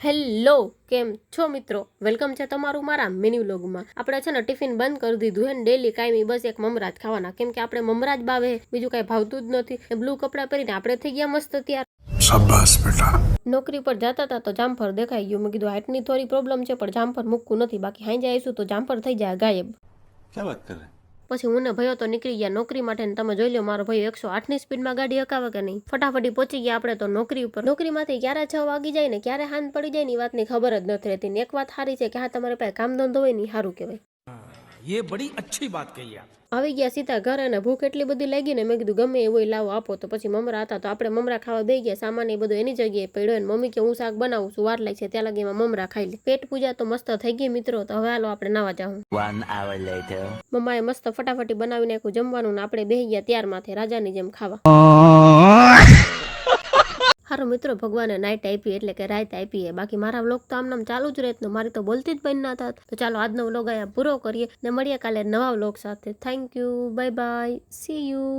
Hello, કેમ છો મિત્રો? વેલકમ છે તમારું મારા મિની વ્લોગમાં. આપણે છે ને ટિફિન બંધ કરી દીધું હે ને ડેલી કાયમી બસ એક મમરા જ ખાવાના, કેમ કે આપણે મમરા જ ભાવે, બીજું કાંઈ ભાવતું જ નથી. બ્લુ કપડાં પહેરીને આપણે થઈ ગયા મસ્ત તૈયાર. શાબાશ બેટા. નોકરી પર જતા હતા તો જામફળ દેખાઈ ગયું. મેં કીધું હાઇટની થોડી પ્રોબ્લેમ છે પણ જામફળ મૂકવું નથી, બાકી હાંજે આવીશું તો જામફળ થઈ જાય ગાયબ. ક્યાં વાત કરે? પછી હું ને ભાઈઓ તો નીકળી ગયા નોકરી માટે. તમે જોઈ લો મારો ભાઈ 108ની સ્પીડમાં ગાડી હકાવે કે નહીં. ફટાફટી પહોંચી ગયા આપણે તો નોકરી ઉપર. નોકરીમાંથી ક્યારે 6 વાગી જાય ને ક્યારે હાંજ પડી જાય ની વાતની ખબર જ નથી રહેતી. ને એક વાત સારી છે કે હા તમારે પાસે કામ ધંધો હોય ને સારું કહેવાય. ये बड़ी अच्छी बात कही आप. આવી ગયા સીધા ઘરે અને ભૂખ એટલી બધી લાગી ને મેં કીધું ગમે એવું લાવો આપો. તો પછી મમરા હતા તો આપણે મમરા ખાવા બેસી ગયા. સામાન એ બધું એની જગ્યાએ પડ્યો ને મમ્મી કે હું શાક બનાવું છું, વાર લાગશે ત્યાં લગીમાં મમરા ખાઈ લે. પેટ પૂજા તો મસ્ત થઈ ગઈ મિત્રો. તો હવે હાલો આપણે નાવા જાઉં. 1 hour later. મમ્માએ મસ્ત ફટાફટી બનાવી નાખ્યું જમવાનું ને આપણે બેસી ગયા ત્યાર માથે રાજાની જેમ ખાવા. હારો મિત્રો, ભગવાને નાઈટ આપી એટલે કે રાત આપી. બાકી મારા વ્લોગ તો આમ ચાલુ જ રહેત. મારી તો બોલતી જ બંધ ના થાત. તો ચાલો આજનો વ્લોગ અહીંયા પૂરો કરીએ ને મળીએ કાલે નવા વ્લોગ સાથે. Thank you, bye bye, C you.